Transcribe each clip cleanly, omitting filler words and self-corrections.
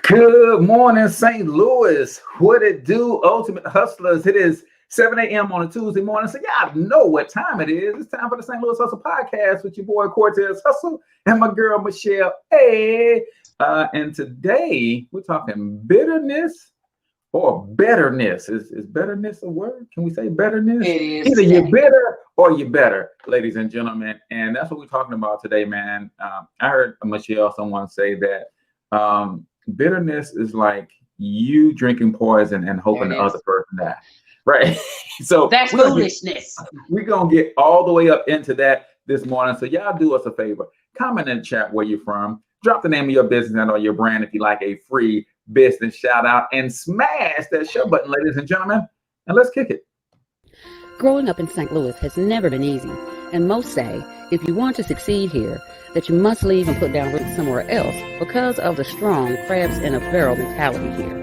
Good morning, St. Louis. What it do, Ultimate Hustlers? It is 7 a.m. on a Tuesday morning. So y'all know what time it is. It's time for the St. Louis Hustle Podcast with your boy Cortez Hustle and my girl Michelle. Hey, and today we're talking bitterness or betterness. Is betterness a word? Can we say betterness? It is. Either you're bitter or you're better, ladies and gentlemen. And that's what we're talking about today, man. I heard Michelle, someone say that bitterness is like you drinking poison and hoping the other person dies, right? So that's foolishness. We're gonna get all the way up into that this morning. So y'all do us a favor, comment in the chat where you're from, drop the name of your business and or your brand if you like a free business shout out, and smash that share button, ladies and gentlemen, and let's kick it. Growing up in St. Louis has never been easy, and most say if you want to succeed here, that you must leave and put down roots somewhere else because of the strong crabs in a barrel mentality here.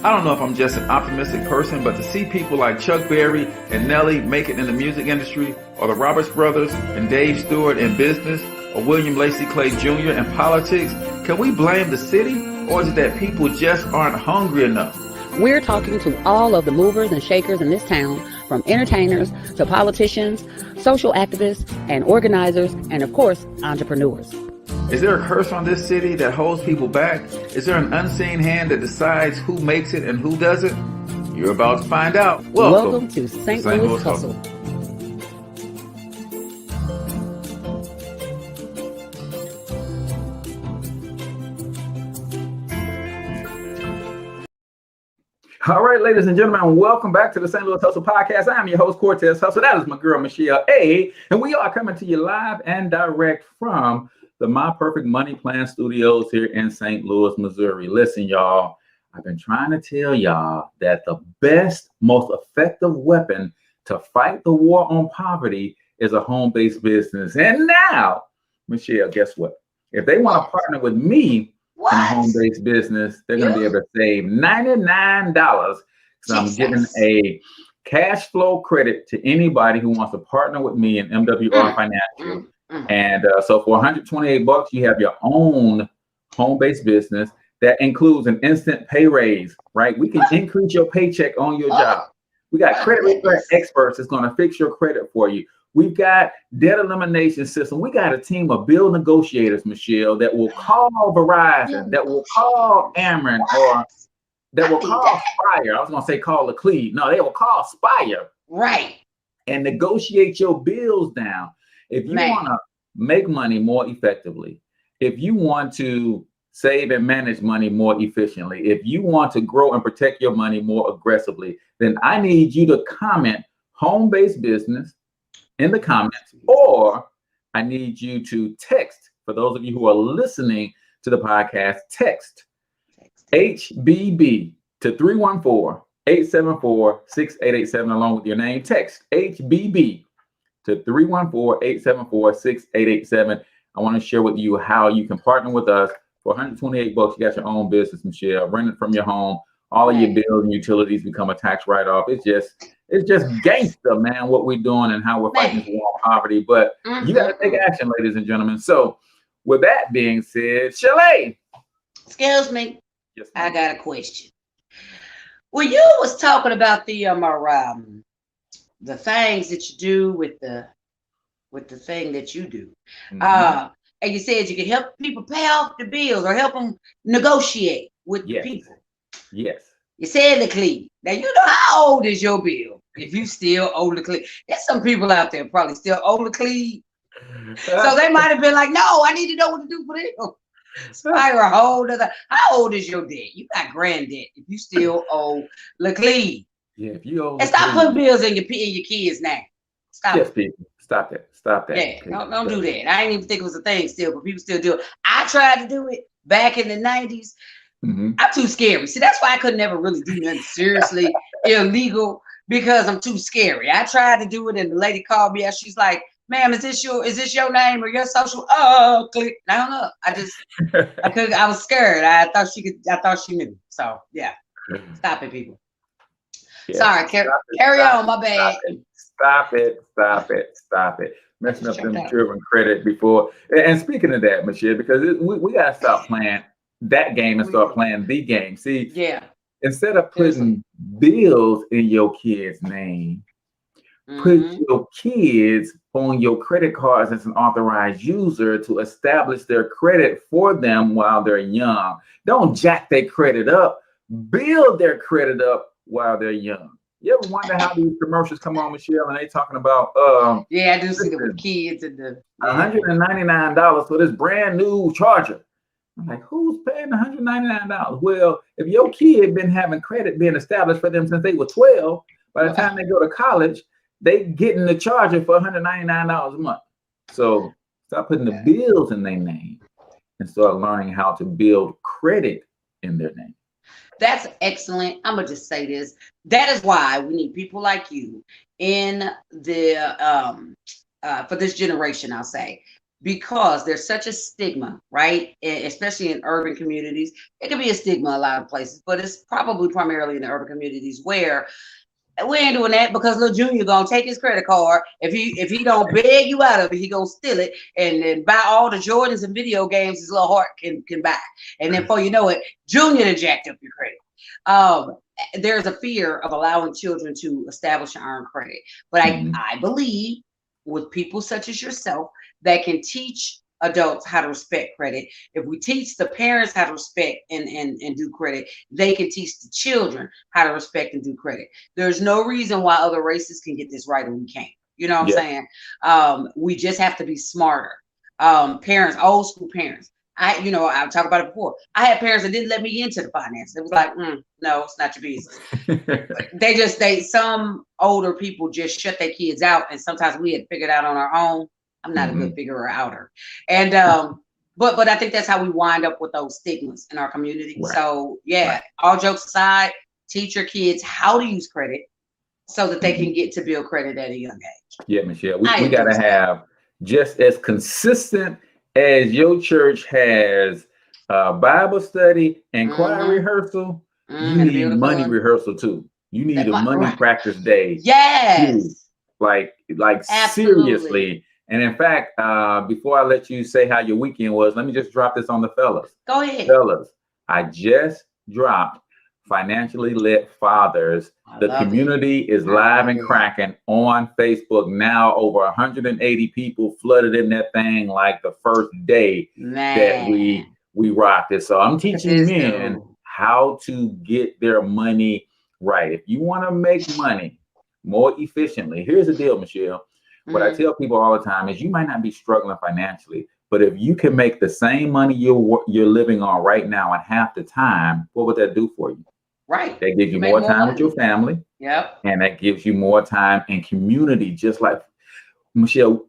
I don't know if I'm just an optimistic person, but to see people like Chuck Berry and Nelly make it in the music industry, or the Roberts brothers and Dave Stewart in business, or William Lacey Clay Jr. in politics, can we blame the city, or is it that people just aren't hungry enough? We're talking to all of the movers and shakers in this town, from entertainers to politicians, social activists and organizers, and of course, entrepreneurs. Is there a curse on this city that holds people back? Is there an unseen hand that decides who makes it and who doesn't? You're about to find out. Welcome to St. Louis Hustle. All right, ladies and gentlemen, welcome back to the St. Louis Hustle Podcast. I'm your host, Cortez Hustle. That is my girl, Michelle A. And we are coming to you live and direct from the My Perfect Money Plan Studios here in St. Louis, Missouri. Listen, y'all, I've been trying to tell y'all that the best, most effective weapon to fight the war on poverty is a home-based business. And now, Michelle, guess what? If they want to partner with me, in a home-based business, they're going to be able to save $99. So I'm giving a cash flow credit to anybody who wants to partner with me in MWR Financial. And so for $128, you have your own home-based business that includes an instant pay raise, right? We can increase your paycheck on your job. We got credit repair experts that's going to fix your credit for you. We've got debt elimination system. We got a team of bill negotiators, Michelle, that will call Verizon, that will call Ameren, or that will call Spire. I was going to say call Leclerc. No, they will call Spire. Right. And negotiate your bills down. If you want to make money more effectively, if you want to save and manage money more efficiently, if you want to grow and protect your money more aggressively, then I need you to comment home-based business in the comments, or I need you to text. For those of you who are listening to the podcast, text HBB to 314-874-6887 along with your name. Text HBB to 314-874-6887. I want to share with you how you can partner with us. For $128, you got your own business, Michelle. Rent it from your home. All of your bills and utilities become a tax write-off. It's just gangster, man, what we're doing and how we're fighting this war on poverty. But you got to take action, ladies and gentlemen. So with that being said, Chalet. Excuse me. Yes, I got a question. Well, you was talking about the things that you do with the thing that you do. And you said you could help people pay off the bills or help them negotiate with people. Yes. You said Leclerc. Now, you know, how old is your bill if you still owe Leclerc? There's some people out there probably still owe Leclerc. So they might have been like, no, I need to know what to do for them. Spire a whole other. How old is your debt? You got grand debt if you still owe Leclerc. Yeah, if you owe. And stop putting bills in your kids' name. Stop. Yes, people. Stop that. Stop that. Yeah, don't do that. I didn't even think it was a thing still, but people still do it. I tried to do it back in the 90s. I'm too scary. See, that's why I could never really do nothing seriously illegal, because I'm too scary. I tried to do it, and the lady called me, and she's like, "Ma'am, is this your name or your social?" Oh, click. I don't know. I was scared. I thought she knew. So yeah, stop it, people. Yeah. Sorry, carry on. My bad. Stop it. Messing up them children credit before. And speaking of that, Michelle, because we gotta stop playing that game and start playing the game. See, Yeah. Instead of putting bills in your kid's name, put your kids on your credit cards as an authorized user to establish their credit for them while they're young. Don't jack their credit up. Build their credit up while they're young. You ever wonder how these commercials come on, Michelle, and they talking about I do see the kids and the $199 for this brand new charger. I'm like, who's paying $199? Well, if your kid been having credit being established for them since they were 12, by the time they go to college, they getting the charger for $199 a month. So stop putting the bills in their name and start learning how to build credit in their name. That's excellent. I'm gonna just say this. That is why we need people like you in the for this generation, I'll say, because there's such a stigma, right? Especially in urban communities. It can be a stigma a lot of places, but it's probably primarily in the urban communities where we ain't doing that, because little Junior gonna take his credit card. If he don't beg you out of it, he gonna steal it and then buy all the Jordans and video games his little heart can buy. And then before you know it, Junior done jacked up your credit. There's a fear of allowing children to establish and earn credit. But I believe with people such as yourself that can teach adults how to respect credit. If we teach the parents how to respect and do credit, they can teach the children how to respect and do credit. There's no reason why other races can get this right and we can't. You know what I'm saying? We just have to be smarter. Parents, old school parents. I've talked about it before. I had parents that didn't let me into the finance. It was like, no, it's not your business. Some older people just shut their kids out, and sometimes we had to figure it out on our own. I'm not a good figurer outer. And but I think that's how we wind up with those stigmas in our community. Right. So all jokes aside, teach your kids how to use credit so that they can get to build credit at a young age. Yeah, Michelle, we got to have just as consistent as your church has Bible study and choir rehearsal, you need money rehearsal too. You need a money practice day. Yes. Too. Like seriously. And in fact, before I let you say how your weekend was, let me just drop this on the fellas. Go ahead. Fellas, I just dropped Financially Lit Fathers. The community is live and cracking on Facebook now. Over 180 people flooded in that thing like the first day that we rocked it. So I'm teaching men how to get their money right. If you want to make money more efficiently, here's the deal, Michelle. What I tell people all the time is you might not be struggling financially, but if you can make the same money you're living on right now in half the time, what would that do for you? Right. That gives you more time with your family. Yep. And that gives you more time in community. Just like Michelle,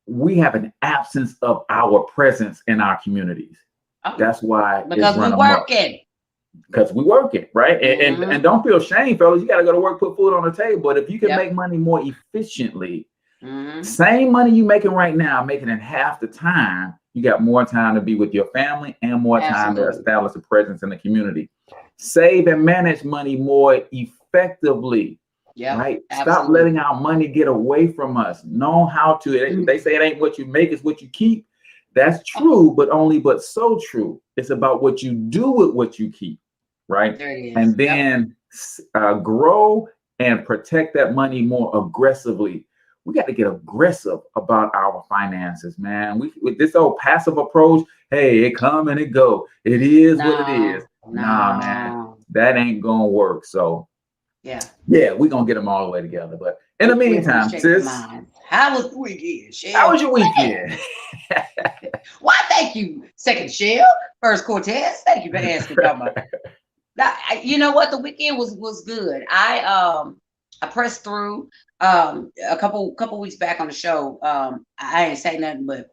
we have an absence of our presence in our communities. Oh, that's why because we're working. Because we working, right? And don't feel shame, fellas. You got to go to work, put food on the table. But if you can make money more efficiently, same money you making right now, making in half the time, you got more time to be with your family and more time to establish a presence in the community. Save and manage money more effectively. Yeah, right. Absolutely. Stop letting our money get away from us. Know how to. They say it ain't what you make, it's what you keep. That's true, but so true. It's about what you do with what you keep, right? There it is. And then grow and protect that money more aggressively. We got to get aggressive about our finances, man. With this old passive approach, hey, it come and it go. It is what it is. Nah, man, that ain't gonna work. So yeah, we're gonna get them all the way together. But in the meantime, sis, how was the weekend, Shell? How was your weekend? Why, thank you, second Shell, first Cortez. Thank you for asking. Now, you know what? The weekend was good. I pressed through a couple weeks back on the show. I ain't say nothing, but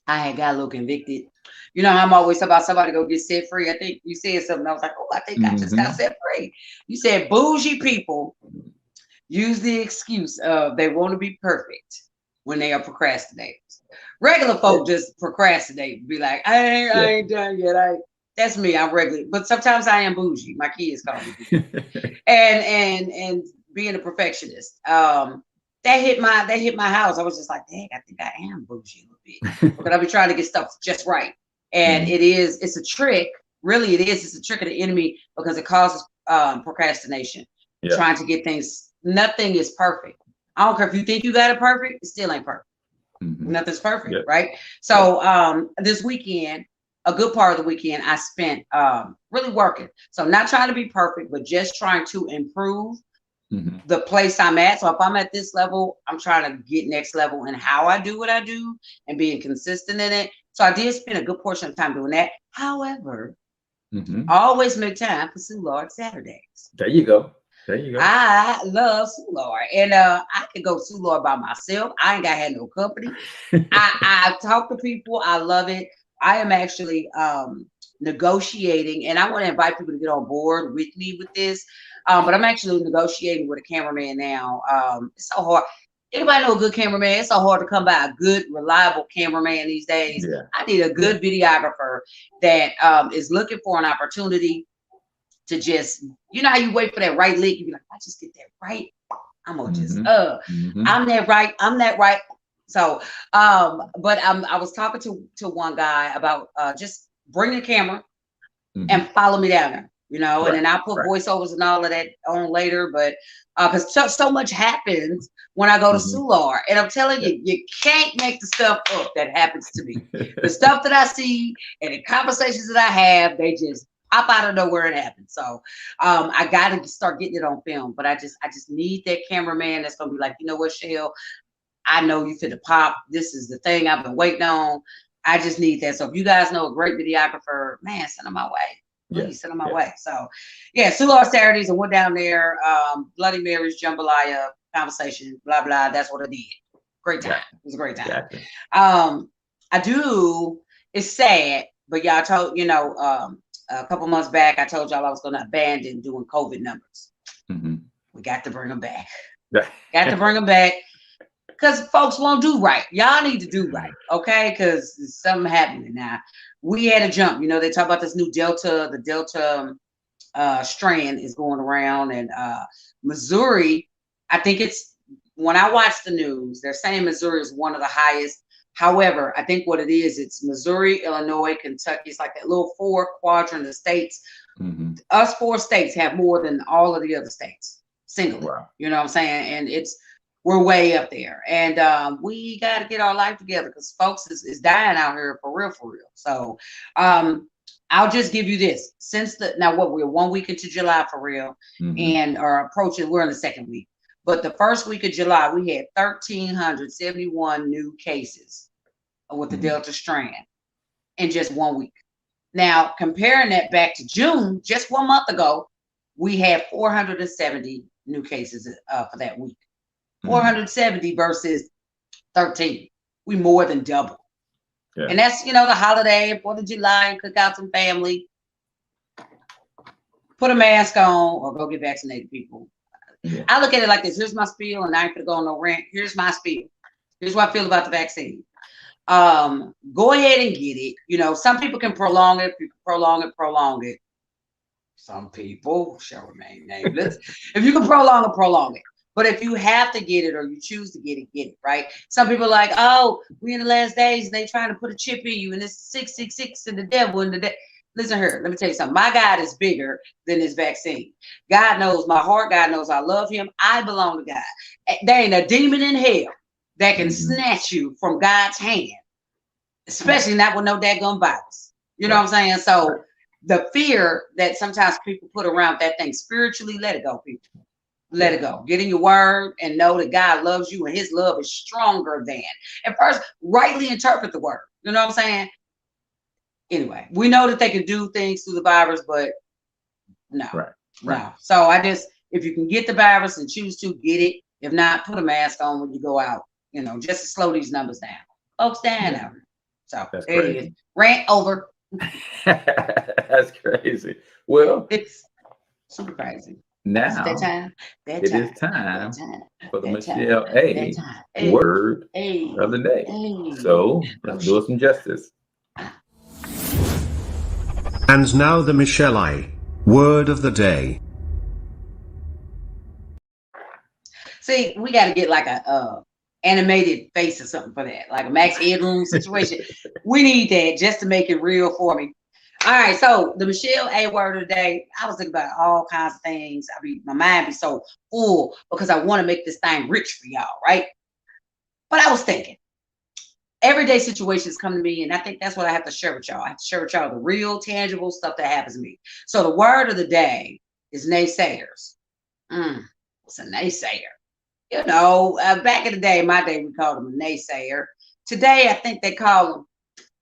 I had got a little convicted. You know, I'm always about somebody go get set free. I think you said something. I was like, I think I just got set free. You said bougie people use the excuse of they want to be perfect when they are procrastinators. Regular folk just procrastinate, be like, I ain't done yet. That's me. I'm regular, but sometimes I am bougie. My kids call me bougie. and being a perfectionist. That hit my house. I was just like, dang, I think I am bougie a little bit. But I'll be trying to get stuff just right. And it's a trick. Really, it is. It's a trick of the enemy because it causes procrastination, trying to get things. Nothing is perfect. I don't care if you think you got it perfect, it still ain't perfect. Nothing's perfect, right? So this weekend, a good part of the weekend, I spent really working. So not trying to be perfect, but just trying to improve the place I'm at. So if I'm at this level, I'm trying to get next level in how I do what I do and being consistent in it. So I did spend a good portion of time doing that. However, I always make time for Soulard Saturdays. There you go. There you go. I love Soulard, and I could go Soulard by myself. I ain't got to have no company. I talk to people. I love it. I am actually negotiating, and I want to invite people to get on board with me with this. But I'm actually negotiating with a cameraman now. It's so hard. Anybody know a good cameraman? It's so hard to come by a good, reliable cameraman these days. Yeah. I need a good videographer that is looking for an opportunity to just, you know how you wait for that right lick? You be like, I just get that right. I'm gonna just I'm that right. So but I was talking to one guy about just bring the camera and follow me down there, you know, and then I'll put voiceovers and all of that on later, but because so much happens when I go to Soulard, and I'm telling you, you can't make the stuff up that happens to me. The stuff that I see and the conversations that I have, they just pop out of nowhere and happen. So I got to start getting it on film, but I just need that cameraman that's gonna be like, you know what, Shell, I know you fit the pop. This is the thing I've been waiting on. I just need that. So if you guys know a great videographer, man, send them my way. Please send them my way. So yeah, Soulard Saturdays, and went down there. Bloody Mary's jambalaya conversation, blah blah. That's what I did. Great time. It was a great time. I do. It's sad, but y'all told a couple months back, I told y'all I was going to abandon doing COVID numbers. We got to bring them back. Got to bring them back because folks won't do right. Y'all need to do right, okay? Because there's something happening now. We had a jump. You know, they talk about this new Delta. The Delta strand is going around, and Missouri. I think it's when I watch the news, they're saying Missouri is one of the highest. However, I think what it is, it's Missouri, Illinois, Kentucky. It's like that little 4 quadrant of states. Us 4 states have more than all of the other states singly. You know what I'm saying? And we're way up there. And we got to get our life together because folks is dying out here for real. So I'll just give you this. Now we're 1 week into July for real, and are approaching, we're in the second week. But the first week of July, we had 1,371 new cases with the Delta strand in just 1 week. Now, comparing that back to June, just 1 month ago, we had 470 new cases for that week. 470 versus 13. We more than double. And that's, the holiday, 4th of July, and cook out some family. Put a mask on or go get vaccinated, people. I look at it like this. Here's my spiel, and I ain't gonna go on no rant. Here's my spiel. Here's what I feel about the vaccine. Go ahead and get it. Some people can prolong it. You can prolong it. Some people shall remain nameless. If you can prolong it. But if you have to get it or you choose to get it, right? Some people are like, oh, we in the last days and they trying to put a chip in you and it's 666 and the devil and the devil. Listen here, let me tell you something. My God is bigger than this vaccine. God knows my heart. God knows I love him. I belong to God. There ain't a demon in hell that can snatch you from God's hand, especially not with no daggone virus. You know what I'm saying? So the fear that sometimes people put around that thing spiritually, let it go, people. Let it go. Get in your word and know that God loves you and his love is stronger than. And first, rightly interpret the word. You know what I'm saying? Anyway, we know that they can do things through the virus, but no. No. So if you can get the virus and choose to get it, if not, put a mask on when you go out, just to slow these numbers down. Folks dying out. So there it is. Rant over. That's crazy. Well, it's super crazy. Now it is time for the Michelle A word of the day. So let's do it some justice. And now the Michelle I word of the day. See, we got to get like a animated face or something for that, like a Max Headroom situation. We need that just to make it real for me. All right, so the Michelle A word of the day, I was thinking about all kinds of things. My mind be so full because I want to make this thing rich for y'all, right? But I was thinking, everyday situations come to me, and I think that's what I have to share with y'all. I have to share with y'all the real, tangible stuff that happens to me. So the word of the day is naysayers. What's a naysayer? You know, back in the day, my day, we called them a naysayer. Today, I think they call them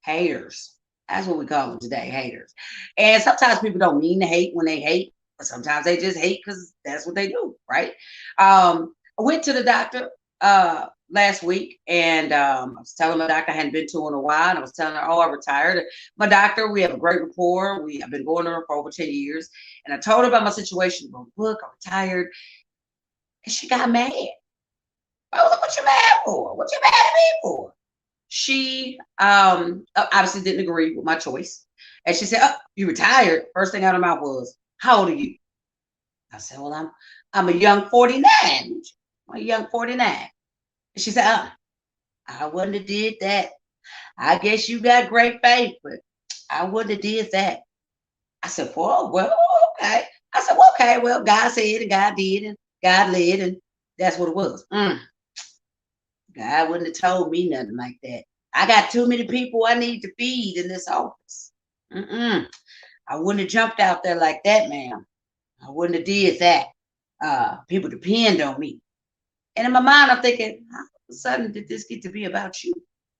haters. That's what we call them today, haters. And sometimes people don't mean to hate when they hate, but sometimes they just hate because that's what they do, right? I went to the doctor last week, and I was telling my doctor I hadn't been to in a while, and I was telling her, oh, I retired. My doctor, we have a great rapport. I've been going to her for over 10 years, and I told her about my situation. Well, look, I'm retired. And she got mad. I was like, what you mad for? What you mad at me for? She obviously didn't agree with my choice. And she said, oh, you retired. First thing out of her mouth was, how old are you? I said, well, I'm a young 49. I'm a young 49. And she said, I wouldn't have did that. I guess you got great faith, but I wouldn't have did that. I said, well, okay. I said, well, okay, well, God said and God did and God led, and that's what it was. God wouldn't have told me nothing like that. I got too many people I need to feed in this office. I wouldn't have jumped out there like that, ma'am. I wouldn't have did that. People depend on me. And in my mind, I'm thinking, how all of a sudden did this get to be about you?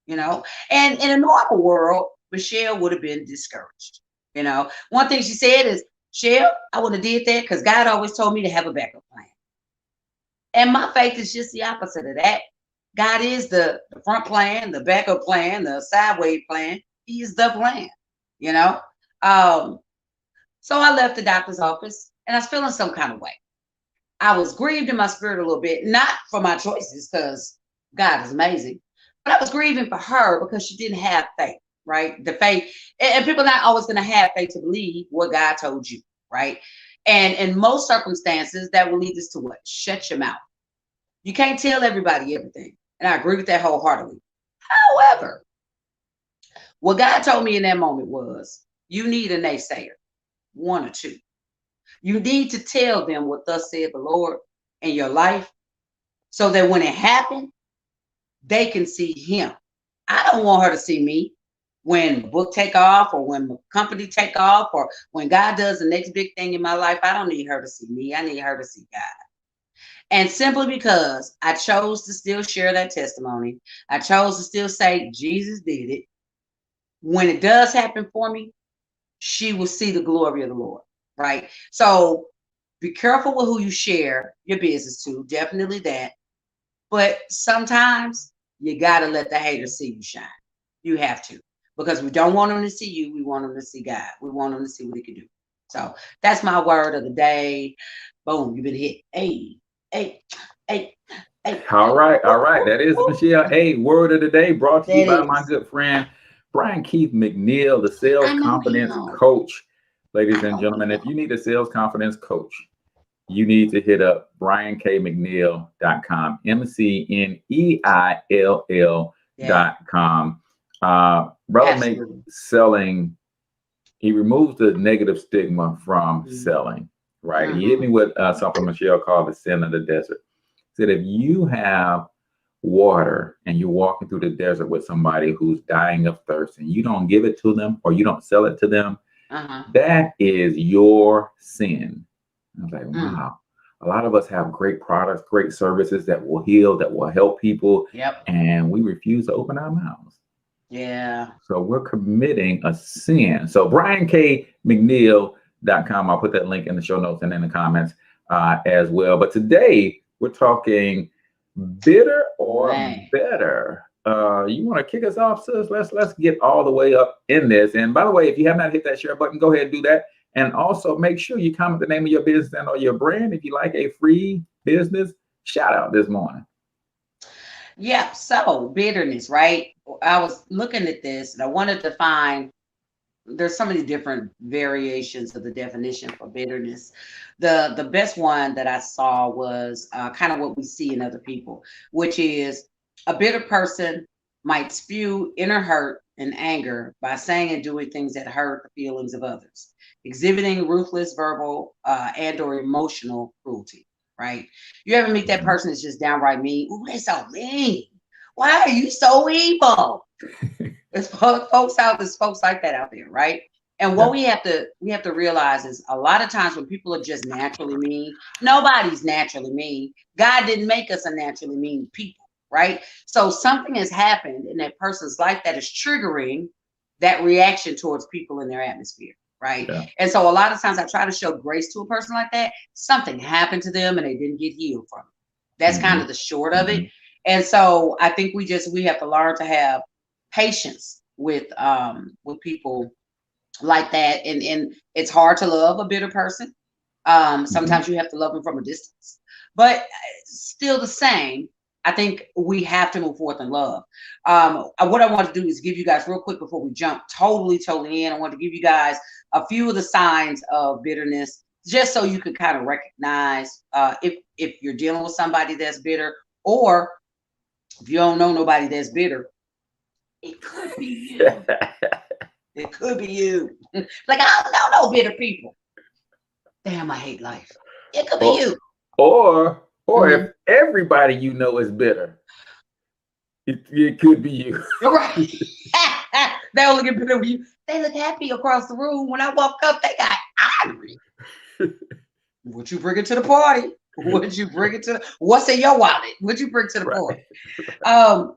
You know? And in a normal world, Michelle would have been discouraged. You know? One thing she said is, Michelle, I wouldn't have did that because God always told me to have a backup plan. And my faith is just the opposite of that. God is the front plan, the backup plan, the sideways plan. He is the plan, you know? So I left the doctor's office and I was feeling some kind of way. I was grieved in my spirit a little bit, not for my choices because God is amazing, but I was grieving for her because she didn't have faith, right? The faith, and people are not always going to have faith to believe what God told you, right? And in most circumstances, that will lead us to what? Shut your mouth. You can't tell everybody everything. And I agree with that wholeheartedly. However, what God told me in that moment was, you need a naysayer, one or two. You need to tell them what thus said the Lord in your life so that when it happened, they can see him. I don't want her to see me when the book take off or when the company take off or when God does the next big thing in my life. I don't need her to see me. I need her to see God. And simply because I chose to still share that testimony, I chose to still say Jesus did it. When it does happen for me, she will see the glory of the Lord, right? So be careful with who you share your business to, definitely that. But sometimes you got to let the haters see you shine. You have to, because we don't want them to see you. We want them to see God. We want them to see what he can do. So that's my word of the day. Boom, you've been hit. Hey. All right. That is Michelle A. Word of the day, brought to you by my good friend Brian Keith McNeil, the sales confidence coach. Ladies and gentlemen, if you need a sales confidence coach, you need to hit up briankmcneil.com, MCNEILL.com. Brother makes selling, he removes the negative stigma from selling. Right. He hit me with something Michelle called the sin of the desert. Said if you have water and you're walking through the desert with somebody who's dying of thirst and you don't give it to them or you don't sell it to them, that is your sin. I was like, wow. A lot of us have great products, great services that will heal, that will help people. And we refuse to open our mouths. Yeah. So we're committing a sin. So briankmcneil.com. I'll put that link in the show notes and in the comments as well. But today we're talking bitter or better. You want to kick us off, sis? Let's get all the way up in this. And by the way, if you have not hit that share button, go ahead and do that. And also make sure you comment the name of your business and or your brand if you like a free business shout out this morning. Yeah. So bitterness, right? I was looking at this and I wanted to find, there's so many different variations of the definition for bitterness. The best one that I saw was kind of what we see in other people, which is A bitter person might spew inner hurt and anger by saying and doing things that hurt the feelings of others, exhibiting ruthless verbal and or emotional cruelty, right? You ever meet that person that's just downright mean? Ooh, they're so mean. Why are you so evil? There's folks like that out there, right? And what we have to realize is a lot of times when people are just naturally mean, nobody's naturally mean. God didn't make us a naturally mean people, right? So something has happened in that person's life that is triggering that reaction towards people in their atmosphere, right? Yeah. And so a lot of times I try to show grace to a person like that. Something happened to them and they didn't get healed from it. That's kind of the short of it. And so I think we have to learn to have patience with people like that. And it's hard to love a bitter person. Sometimes you have to love them from a distance, but still the same. I think we have to move forth in love. What I want to do is give you guys real quick before we jump totally in. I want to give you guys a few of the signs of bitterness, just so you can kind of recognize if you're dealing with somebody that's bitter, or if you don't know nobody that's bitter, it could be you. It could be you. Like, I don't know no bitter people. Damn, I hate life. It could be you. Or if everybody you know is bitter, it could be you. Right. They only get bitter with you. They look happy across the room. When I walk up, they got angry. What you bring it to the party? What'd you bring it to? What's in your wallet? What'd you bring to the party?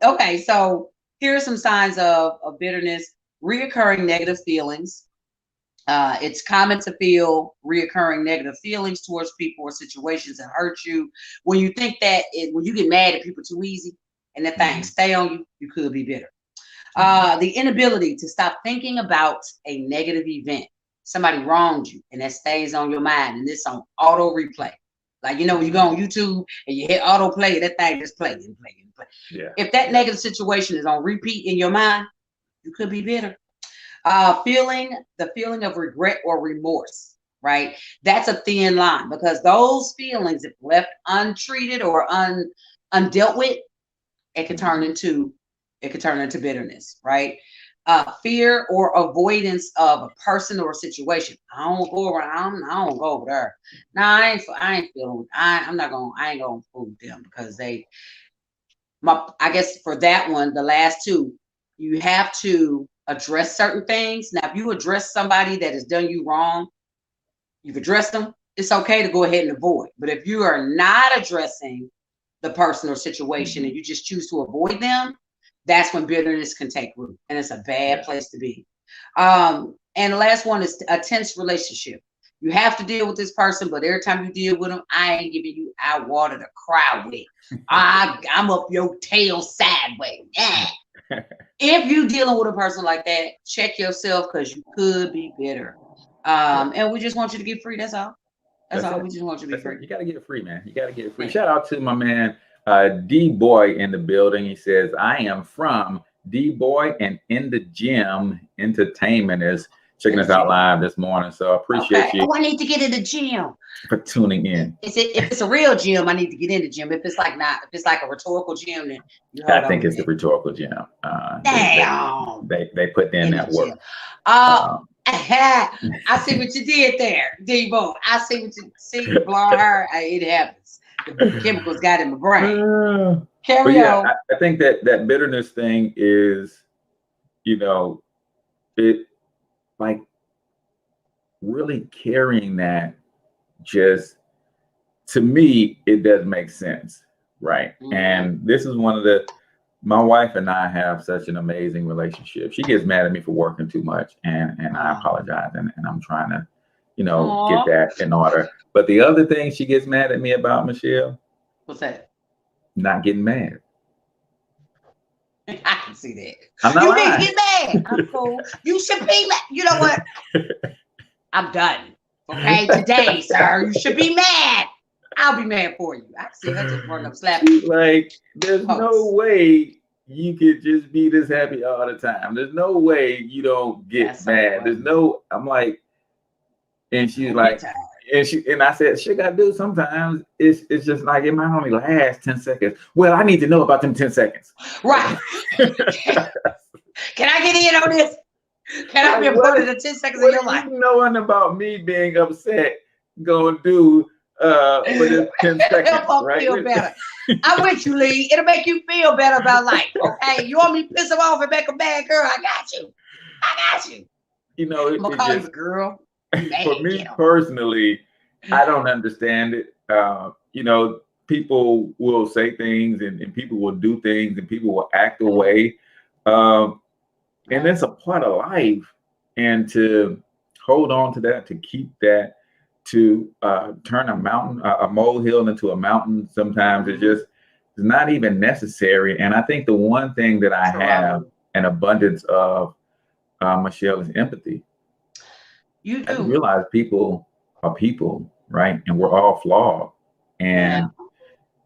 Okay, so here are some signs of bitterness. Reoccurring negative feelings. It's common to feel reoccurring negative feelings towards people or situations that hurt you. When you think that, when you get mad at people too easy and that thing stay on you, you could be bitter. The inability to stop thinking about a negative event. Somebody wronged you and that stays on your mind, and it's on auto replay. Like, you know, when you go on YouTube and you hit auto play, that thing just play and play and play. Yeah. If that negative situation is on repeat in your mind, you could be bitter. The feeling of regret or remorse, right? That's a thin line, because those feelings, if left untreated or undealt with, it can turn into bitterness, right? Fear or avoidance of a person or a situation. I don't go around. I don't go over there. No, I ain't feeling. I ain't gonna fool with them, because I guess for that one, the last two, you have to address certain things. Now, if you address somebody that has done you wrong, you've addressed them, it's okay to go ahead and avoid. But if you are not addressing the person or situation and you just choose to avoid them, that's when bitterness can take root, and it's a bad place to be. And the last one is a tense relationship. You have to deal with this person, but every time you deal with them, I ain't giving you our water to cry with. I'm up your tail sideways. If you're dealing with a person like that, check yourself, because you could be bitter. And we just want you to get free. That's all. That's all. We just want you to be free. You got to get it free, man. You got to get it free. Shout out to my man, D-Boy in the building. He says, I am from D-Boy and in the gym entertainment is checking us out live this morning. So I appreciate you. Oh, I need to get in the gym for tuning in. If it's a real gym, I need to get in the gym. If it's like a rhetorical gym, then I think it's the rhetorical gym. Damn. They put in that work. I see what you did there, D-Boy. I see what you see. Blonde hair. It happens. The chemicals got in my brain. Carry on. I think that bitterness thing is, it like really carrying that. Just to me, it does make sense, right? And this is my wife and I have such an amazing relationship. She gets mad at me for working too much, and I apologize, and I'm trying to, get that in order. But the other thing she gets mad at me about, Michelle, what's that? Not getting mad. I can see that. I'm not lying. You need to get mad. I'm cool. You should be mad. You know what? I'm done. Okay, today, sir, you should be mad. I'll be mad for you. I can see her just running up slapping. Like, there's no way you could just be this happy all the time. There's no way you don't get mad. I'm like, and she's like, And I said, shit I do sometimes it's just like it might only last 10 seconds. Well, I need to know about them 10 seconds. Right. Can I get in on this? Can I be a part of the 10 seconds of your life? Knowing about me being upset gonna do for this 10 seconds, right? Feel better. I'm with you, Lee. It'll make you feel better about life. Okay. You want me to piss him off and make a bad girl? I got you. I got you. You know, I'm gonna call you a girl. For me personally, I don't understand it. You know, people will say things and people will do things and people will act away. And that's a part of life. And to hold on to that, to keep that, to turn a molehill into a mountain sometimes it's not even necessary. And I think the one thing that I have an abundance of, Michelle, is empathy. You do. I realize people are people, right? And we're all flawed. And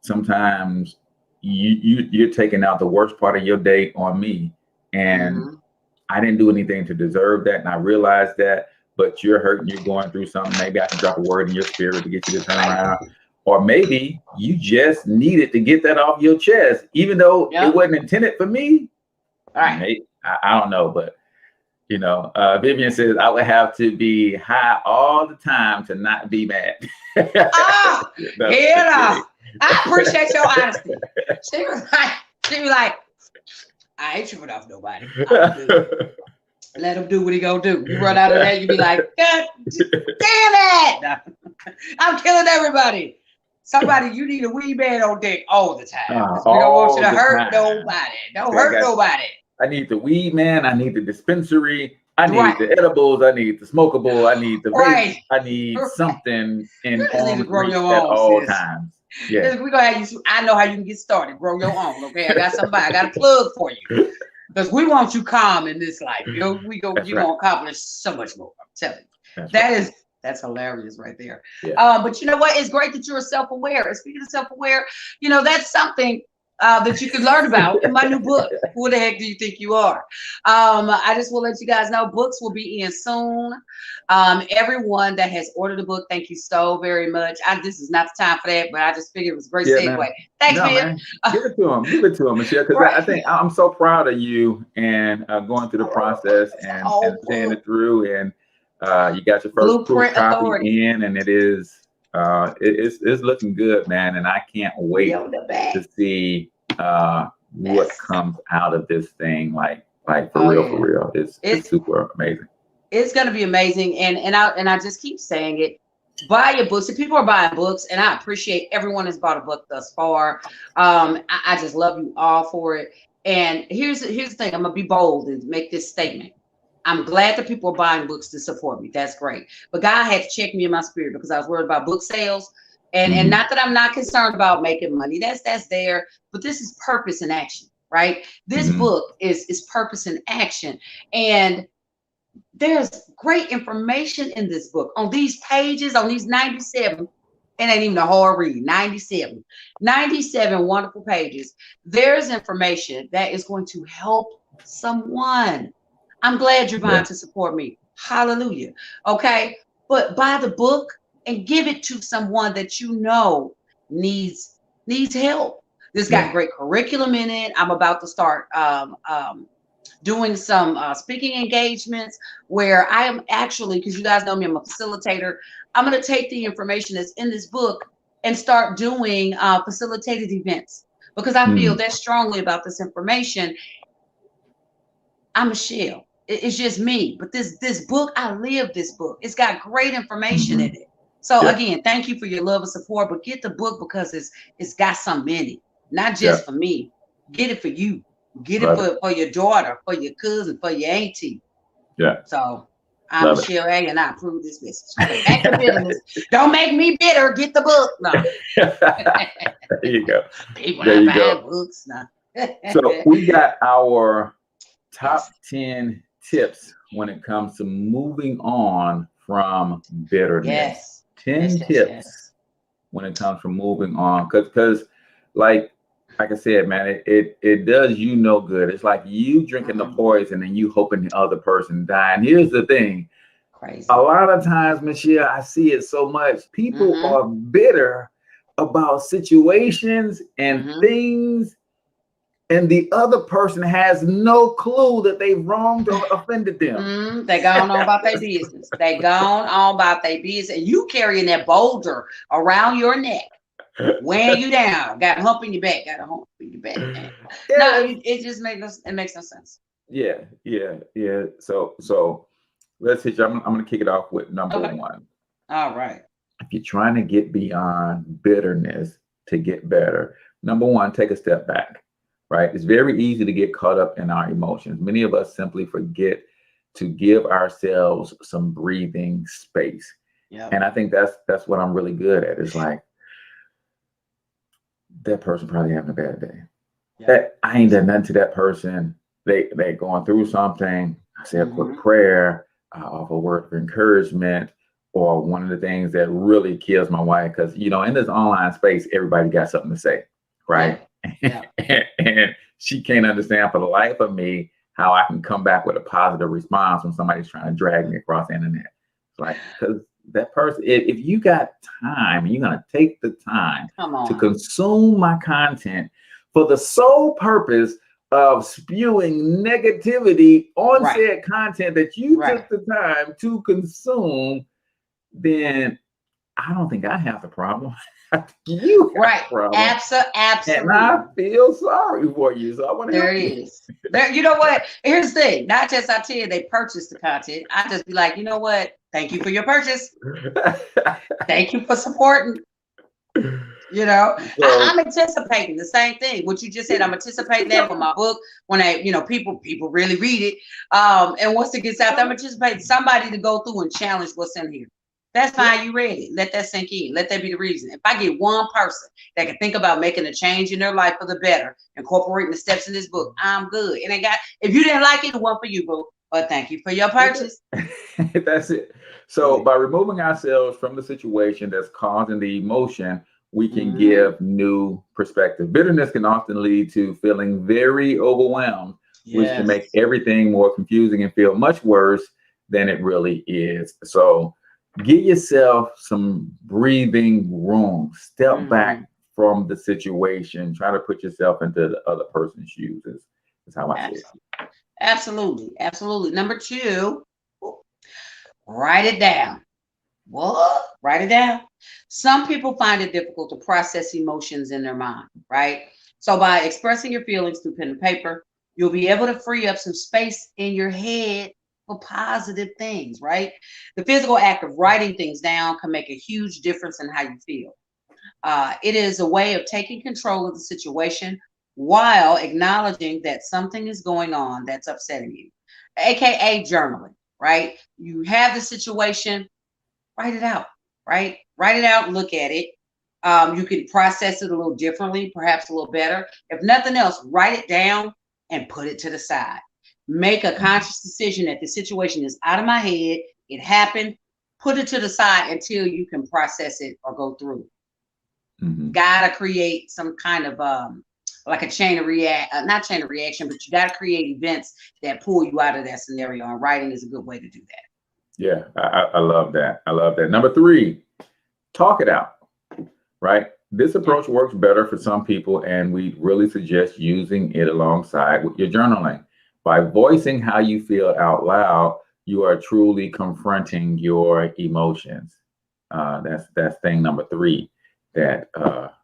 sometimes you're taking out the worst part of your day on me. And I didn't do anything to deserve that. And I realized that, but you're hurting, you're going through something. Maybe I can drop a word in your spirit to get you to turn around. Or maybe you just needed to get that off your chest, even though it wasn't intended for me. All right. I don't know, but you know, Vivian says I would have to be high all the time to not be mad. Oh, I appreciate your honesty. She was like, I ain't tripping off nobody. Let him do what he gonna do. You run out of that, you be like, God damn it! I'm killing everybody. Somebody, you need a weed man on deck all the time. We don't want you to hurt nobody. Don't hurt nobody. I need the weed man. I need the dispensary. I need the edibles. I need the smokable. I need the vape. I need something in arm's reach at all times. Yeah, we're gonna have you. I know how you can get started. Grow your own. Okay, I got somebody. I got a plug for you because we want you calm in this life. You know, you're gonna accomplish so much more. I'm telling you. That's hilarious right there. Yeah. But you know what? It's great that you're self-aware. And speaking of self-aware, you know, that's something that you can learn about in my new book. Who the heck do you think you are? I just will let you guys know books will be in soon. Everyone that has ordered the book, thank you so very much. This is not the time for that, but I just figured it was a great segue. Man. Thanks, man. Give it to him. Give it to him, Michelle, because I think I'm so proud of you and going through the process and seeing it through. And you got your first proof copy in, and it is it's looking good, man. And I can't wait to see what comes out of this thing. Like for real. It's super amazing. It's gonna be amazing. And I just keep saying it. Buy your books. If people are buying books, and I appreciate everyone that's bought a book thus far. I just love you all for it. And here's the thing. I'm gonna be bold and make this statement. I'm glad that people are buying books to support me. That's great. But God had to check me in my spirit because I was worried about book sales. And not that I'm not concerned about making money. That's there. But this is purpose in action, right? This book is purpose in action. And there's great information in this book. On these pages, on these 97, it ain't even a hard read, 97 wonderful pages. There's information that is going to help someone. I'm glad you're buying to support me. Hallelujah. Okay. But buy the book and give it to someone that you know needs help. This got great curriculum in it. I'm about to start doing some speaking engagements where I am actually, because you guys know me, I'm a facilitator. I'm going to take the information that's in this book and start doing facilitated events because I feel that strongly about this information. I'm Michelle. It's just me. But this book, I live this book. It's got great information in it. So again, thank you for your love and support. But get the book because it's got something in it. Not just for me. Get it for you. Get it for your daughter, for your cousin, for your auntie. Yeah. So I'm Michelle A, and I approve this message. Back to bitterness. Don't make me bitter. Get the book. No. There you go. People are buying books now. So we got our top 10 tips when it comes to moving on from bitterness. 10 tips when it comes from moving on. Because like I said, man, it does you no good. It's like you drinking the poison and you hoping the other person die. And here's the thing. Crazy. A lot of times, Michelle, I see it so much. People are bitter about situations and things, and the other person has no clue that they've wronged or offended them. They gone on about their business. They gone on about their business. And you carrying that boulder around your neck, weighing you down, got a hump in your back, got a hump in your back. Yeah. No, it just makes no sense. Yeah. So let's hit you. I'm gonna kick it off with number one. All right. If you're trying to get beyond bitterness to get better, number one, take a step back. Right? It's very easy to get caught up in our emotions. Many of us simply forget to give ourselves some breathing space. Yep. And I think that's what I'm really good at. It's like, that person probably having a bad day. Yep. That I ain't done nothing to that person. They going through something. I say a quick prayer, offer a word of encouragement, or one of the things that really kills my wife, because in this online space, everybody got something to say, right? Yeah. And she can't understand for the life of me how I can come back with a positive response when somebody's trying to drag me across the internet. It's like, because that person, if you got time, you're going to take the time to consume my content for the sole purpose of spewing negativity on said content that you took the time to consume, then I don't think I have the problem. You have the problem. Absolutely. And I feel sorry for you. So I want to help you. There, you know what? Here's the thing. Not just I tell you they purchase the content. I just be like, you know what? Thank you for your purchase. Thank you for supporting. I'm anticipating the same thing. What you just said, I'm anticipating that for my book. When people really read it. And once it gets out there, I'm anticipating somebody to go through and challenge what's in here. That's fine. You read it. Let that sink in. Let that be the reason. If I get one person that can think about making a change in their life for the better, incorporating the steps in this book, I'm good. And if you didn't like it, it wasn't for you, boo. But thank you for your purchase. That's it. So by removing ourselves from the situation that's causing the emotion, we can give new perspective. Bitterness can often lead to feeling very overwhelmed, which can make everything more confusing and feel much worse than it really is. So get yourself some breathing room. Step back from the situation. Try to put yourself into the other person's shoes is how I see it. Absolutely. Number two, write it down. What? Write it down. Some people find it difficult to process emotions in their mind, right? So by expressing your feelings through pen and paper, you'll be able to free up some space in your head for positive things, right? The physical act of writing things down can make a huge difference in how you feel. It is a way of taking control of the situation while acknowledging that something is going on that's upsetting you, aka journaling, right? You have the situation, write it out, right? Write it out, look at it. You can process it a little differently, perhaps a little better. If nothing else, write it down and put it to the side. Make a conscious decision that the situation is out of my head. It happened. Put it to the side until you can process it or go through it. Gotta create some kind of like a chain of not chain of reaction, but you gotta create events that pull you out of that scenario. And writing is a good way to do that. Yeah, I love that. I love that. Number three, talk it out. Right. This approach works better for some people, and we really suggest using it alongside with your journaling. By voicing how you feel out loud, you are truly confronting your emotions. That's thing number three that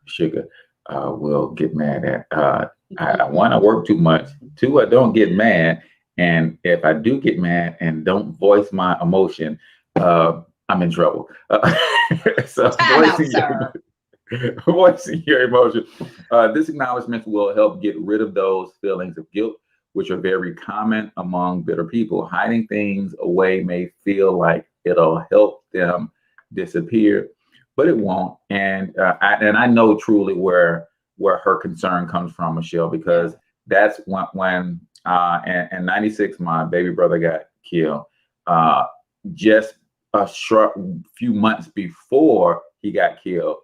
Sugar will get mad at. I want to work too much. Two, I don't get mad. And if I do get mad and don't voice my emotion, I'm in trouble. So voicing your emotion. This acknowledgement will help get rid of those feelings of guilt, which are very common among bitter people. Hiding things away may feel like it'll help them disappear, but it won't. And I know truly where her concern comes from, Michelle, because that's when in '96 my baby brother got killed. Just a short few months before he got killed,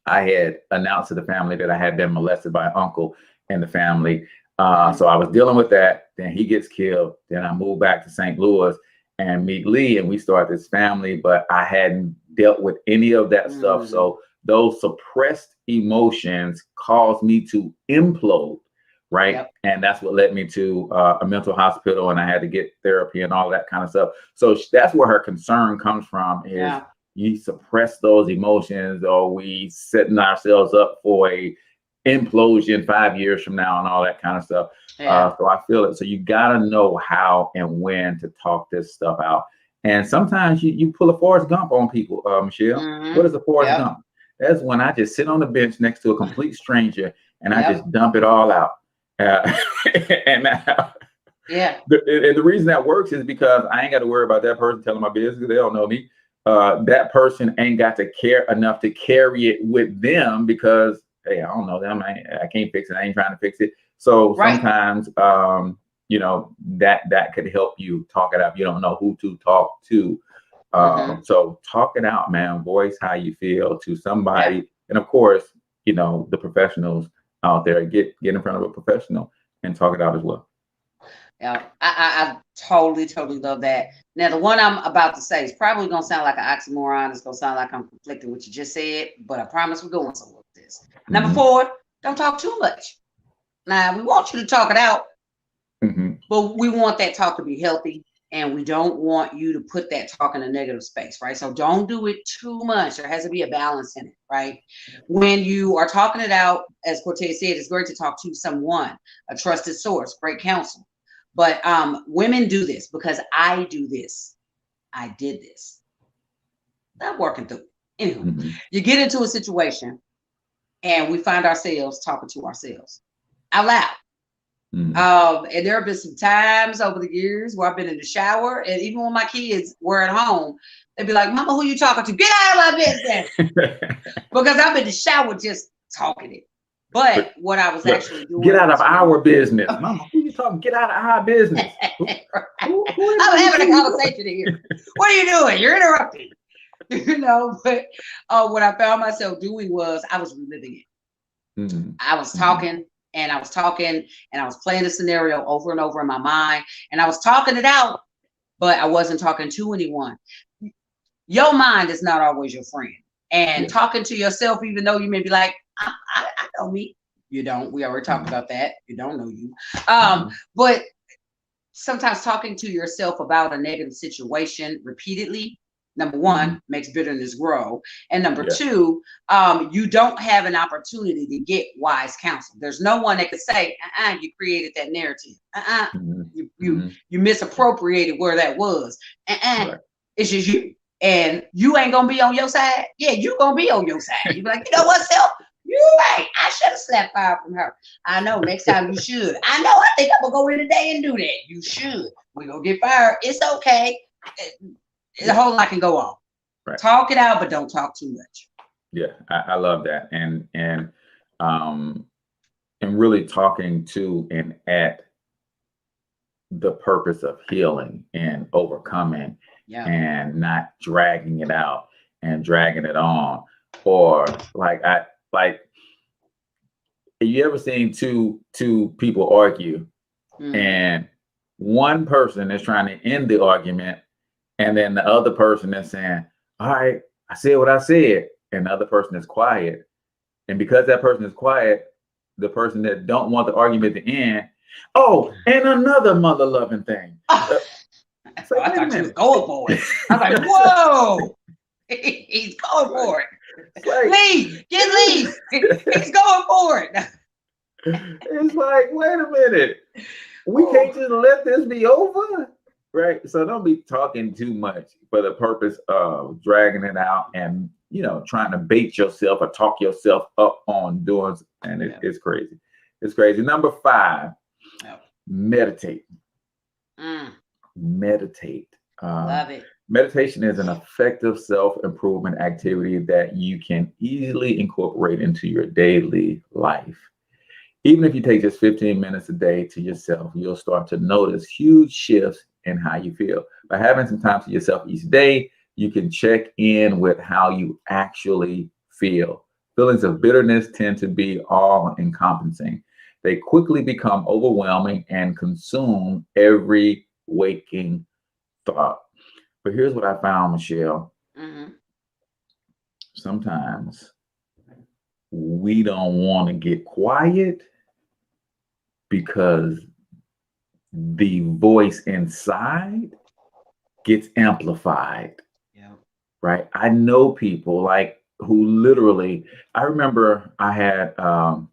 I had announced to the family that I had been molested by an uncle in the family. So I was dealing with that. Then he gets killed. Then I moved back to St. Louis. and meet Lee, and we started this family, but I hadn't dealt with any of that stuff. So those suppressed emotions caused me to implode, right? Yep. And that's what led me to a mental hospital, and I had to get therapy and all that kind of stuff. So that's where her concern comes from, is you suppress those emotions, or we setting ourselves up for a implosion 5 years from now and all that kind of stuff. So I feel it. So you got to know how and when to talk this stuff out. And sometimes you pull a Forrest Gump on people, Michelle. What is a Forrest Gump? That's when I just sit on the bench next to a complete stranger and I just dump it all out. And the reason that works is because I ain't got to worry about that person telling my business. They don't know me. That person ain't got to care enough to carry it with them, because hey, I don't know them. I can't fix it. I ain't trying to fix it. So sometimes, you know, that could help you talk it out. You don't know who to talk to. So talk it out, man. Voice how you feel to somebody. And of course, you know, the professionals out there, get in front of a professional and talk it out as well. Yeah, I totally love that. Now, the one I'm about to say is probably going to sound like an oxymoron. It's going to sound like I'm conflicting what you just said, but I promise we're going somewhere with this. Number 4, don't talk too much. Now, we want you to talk it out, but we want that talk to be healthy, and we don't want you to put that talk in a negative space, right? So don't do it too much. There has to be a balance in it, right? When you are talking it out, as Cortez said, it's great to talk to someone, a trusted source, great counsel. But women do this because I do this. I did this. Not working through it. Anywho, you get into a situation and we find ourselves talking to ourselves out loud. And there have been some times over the years where I've been in the shower, and even when my kids were at home, they'd be like, "Mama, who you talking to? Get out of my business." Because I'm in the shower just talking it. But what I was actually doing, get out of our business. Mama, who you talking? Get out of our business. I'm having a conversation here. What are you doing? You're interrupting. You know, but what I found myself doing was I was reliving it. I was talking and I was talking and I was playing the scenario over and over in my mind, and I was talking it out, but I wasn't talking to anyone. Your mind is not always your friend. And talking to yourself, even though you may be like, I know me. You don't. We already talked about that. You don't know you. But sometimes talking to yourself about a negative situation repeatedly, number 1, makes bitterness grow. And number 2, you don't have an opportunity to get wise counsel. There's no one that could say, you created that narrative. You misappropriated where that was. It's just you. And you ain't gonna be on your side. Yeah, you gonna be on your side. You be like, you know what, self? You ain't. I should have slapped fire from her. I know. Next time you should. I know. I think I'm gonna go in today and do that. You should. We're gonna get fired. It's okay. The whole lot can go on. Talk it out, but don't talk too much. Yeah, I love that. And really talking to and at the purpose of healing and overcoming. And not dragging it out and dragging it on, or like you ever seen two people argue, and one person is trying to end the argument, and then the other person is saying, "All right, I said what I said," and the other person is quiet, and because that person is quiet, the person that don't want the argument to end, and another mother loving thing. I thought you was going for it. I was like, whoa, he's going for it. Leave, get leave. He's going for it. It's like, wait a minute. We can't just let this be over. Right. So don't be talking too much for the purpose of dragging it out and, you know, trying to bait yourself or talk yourself up on doing. And it's crazy. It's crazy. Number 5, meditate. Meditate. Love it. Meditation is an effective self-improvement activity that you can easily incorporate into your daily life. Even if you take just 15 minutes a day to yourself, you'll start to notice huge shifts in how you feel. By having some time to yourself each day, you can check in with how you actually feel. Feelings of bitterness tend to be all-encompassing. They quickly become overwhelming and consume every waking thought. But here's what I found, Michelle. Mm-hmm. Sometimes we don't want to get quiet because the voice inside gets amplified. Yeah. Right. I know people like who literally, I remember I had a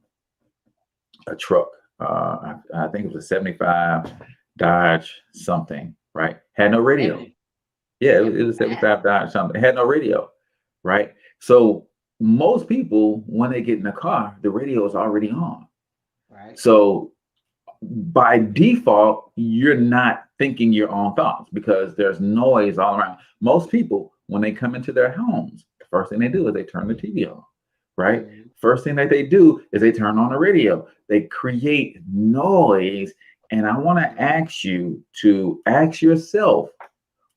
truck. I think it was a 75 Dodge something, right? Had no radio. Yeah, it was a 75 Dodge something. It had no radio, right? So most people, when they get in the car, the radio is already on. Right. So by default, you're not thinking your own thoughts because there's noise all around. Most people, when they come into their homes, the first thing they do is they turn the TV on, right? Mm-hmm. First thing that they do is they turn on the radio. They create noise. And I want to ask you to ask yourself,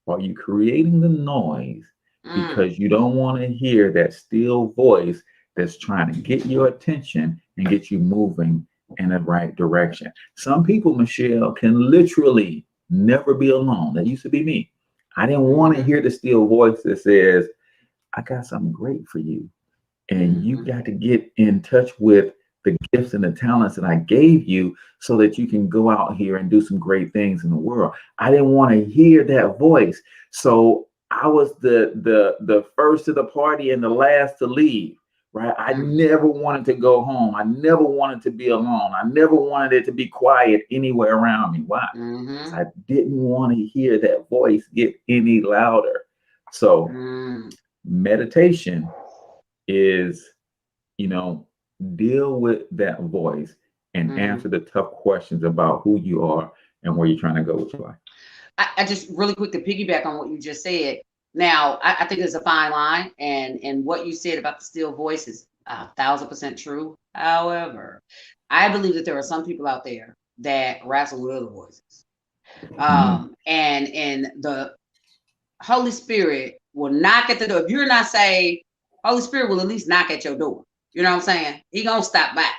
are you creating the noise because you don't want to hear that still voice that's trying to get your attention and get you moving in the right direction? Some people, Michelle, can literally never be alone. That used to be me. I didn't want to hear the still voice that says, I got something great for you. And you got to get in touch with the gifts and the talents that I gave you so that you can go out here and do some great things in the world. I didn't want to hear that voice. So I was the first to the party and the last to leave. Right. I never wanted to go home. I never wanted to be alone. I never wanted it to be quiet anywhere around me. Why? Because I didn't want to hear that voice get any louder. So meditation is, deal with that voice and answer the tough questions about who you are and where you're trying to go with your life. I just really quick to piggyback on what you just said. Now, I think there's a fine line, and what you said about the still voice is 1,000% true. However, I believe that there are some people out there that wrestle with other voices, and the Holy Spirit will knock at the door. If you're not saved, Holy Spirit will at least knock at your door. You know what I'm saying? He gonna stop by.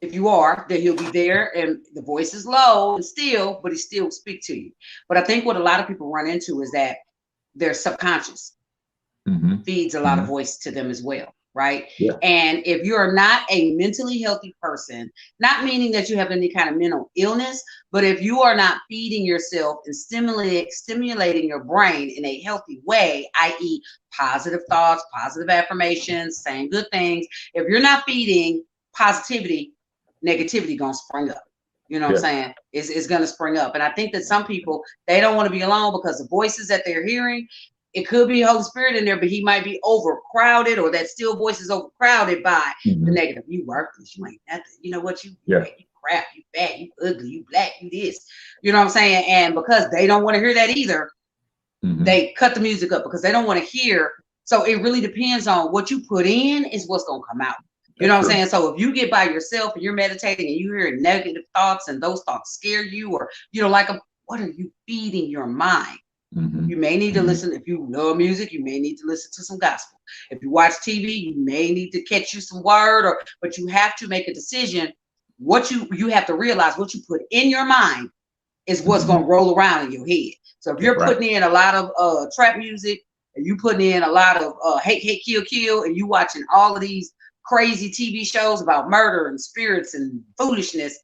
If you are, then he'll be there, and the voice is low and still, but he still speak to you. But I think what a lot of people run into is that their subconscious feeds a lot of voice to them as well, right? Yeah. And if you're not a mentally healthy person, not meaning that you have any kind of mental illness, but if you are not feeding yourself and stimulating your brain in a healthy way, i.e. positive thoughts, positive affirmations, saying good things, if you're not feeding positivity, negativity gonna spring up. You know what I'm saying? It's gonna spring up. And I think that some people, they don't want to be alone because the voices that they're hearing, it could be Holy Spirit in there, but he might be overcrowded, or that still voice is overcrowded by the negative. You worthless, you ain't nothing. You know what? You crap, you fat, you ugly, you black, you this. You know what I'm saying? And because they don't want to hear that either, they cut the music up because they don't want to hear. So it really depends on what you put in is what's gonna come out. You know what I'm saying? So if you get by yourself and you're meditating and you hear negative thoughts and those thoughts scare you, or you don't like them, what are you feeding your mind? You may need to listen. If you love music, you may need to listen to some gospel. If you watch TV, you may need to catch you some word, but you have to make a decision. What you have to realize, what you put in your mind is what's going to roll around in your head. So if you're putting in a lot of trap music, and you putting in a lot of hate, kill, and you watching all of these crazy TV shows about murder and spirits and foolishness,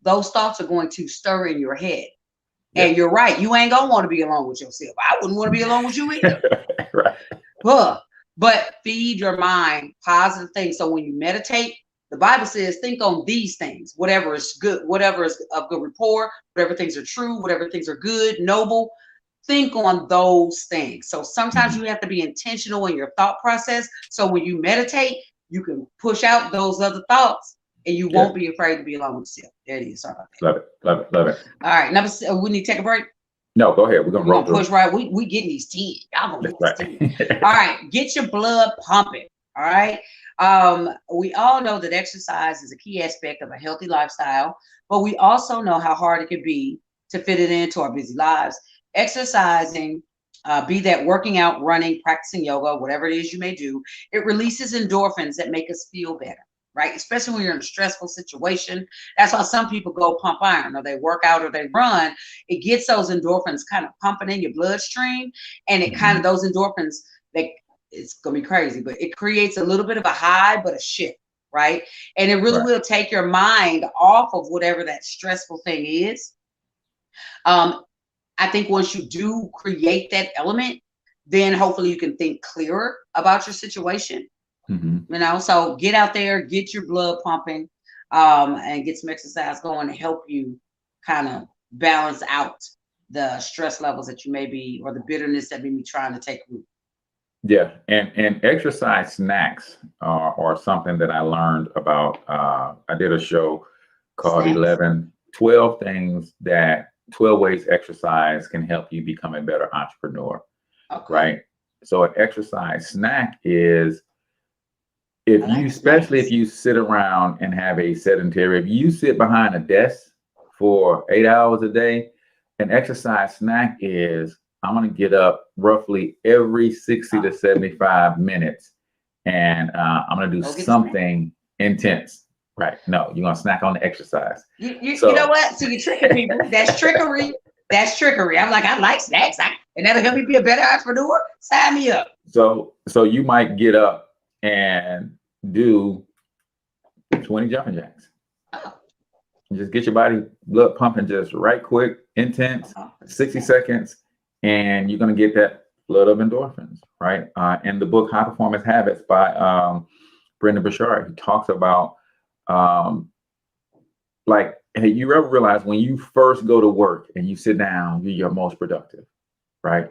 those thoughts are going to stir in your head. And you're right. You ain't gonna want to be alone with yourself. I wouldn't want to be alone with you either. But feed your mind positive things. So when you meditate, the Bible says, think on these things, whatever is good, whatever is of good rapport, whatever things are true, whatever things are good, noble. Think on those things. So sometimes you have to be intentional in your thought process. So when you meditate, you can push out those other thoughts and you won't be afraid to be alone with yourself. There it is. Sorry about that. Love it. All right. We need to take a break. No, go ahead. We're gonna push right. We getting these 10. Y'all gonna get these 10. All right. Get your blood pumping. All right. We all know that exercise is a key aspect of a healthy lifestyle, but we also know how hard it can be to fit it into our busy lives. Exercising, be that working out, running, practicing yoga, whatever it is you may do, it releases endorphins that make us feel better. right? Especially when you're in a stressful situation. That's why some people go pump iron, or they work out, or they run. It gets those endorphins kind of pumping in your bloodstream, and it kind of, those endorphins, it's gonna be crazy, but it creates a little bit of a high, but a shift, right? And it really will take your mind off of whatever that stressful thing is. I think once you do create that element, then hopefully you can think clearer about your situation. You know, so get out there, get your blood pumping, and get some exercise going to help you kind of balance out the stress levels that you may be, or the bitterness that may be trying to take root. Yeah, and exercise snacks are something that I learned about. I did a show called 12 ways exercise can help you become a better entrepreneur. Right? So an exercise snack is, especially if you sit around and have a sedentary, if you sit behind a desk for 8 hours a day, an exercise snack is, I'm going to get up roughly every 60 to 75 minutes, and I'm going to do something intense. Right? No, you're going to snack on the exercise. You know what? So you're tricking people. That's trickery. That's trickery. I'm like, I like snacks, and that'll help me be a better entrepreneur. Sign me up. So you might get up and do 20 jumping jacks. Just get your body blood pumping just right quick, intense, 60 seconds, and you're going to get that flood of endorphins, right? In the book High Performance Habits by Brendon Burchard, he talks about like, hey, you ever realize when you first go to work and you sit down, you're your most productive, right?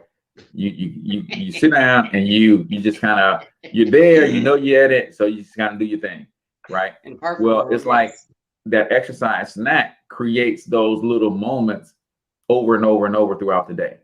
You sit down and you just kind of, you're there, you know you're at it, so you just kind of do your thing, right? Well, it's like that exercise snack creates those little moments over and over and over throughout the day.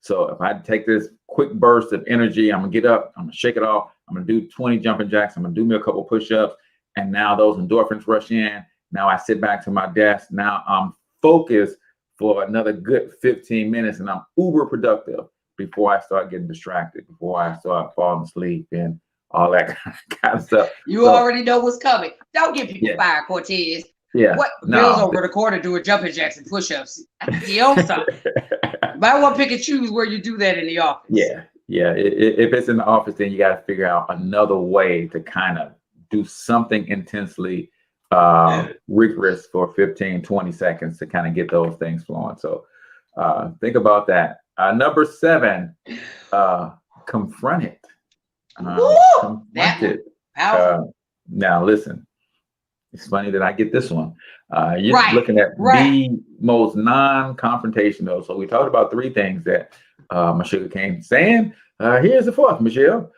So if I take this quick burst of energy, I'm gonna get up, I'm gonna shake it off, I'm gonna do 20 jumping jacks, I'm gonna do me a couple push-ups, and now those endorphins rush in. Now I sit back to my desk. Now I'm focused for another good 15 minutes, and I'm uber productive before I start getting distracted, before I start falling asleep and all that kind of stuff. You already know what's coming. Don't get people fired, Cortez. Yeah. What Bill's over the corner doing jumping jacks and push-ups. You own something. But I want to pick and choose where you do that in the office. Yeah. If it's in the office, then you got to figure out another way to kind of do something intensely rigorous for 15, 20 seconds to kind of get those things flowing. So think about that. Number 7, confront it. Confront it. Now listen, it's funny that I get this one. You're looking at the most non-confrontational. So we talked about 3 things that Michelle came saying. Here's the 4th, Michelle.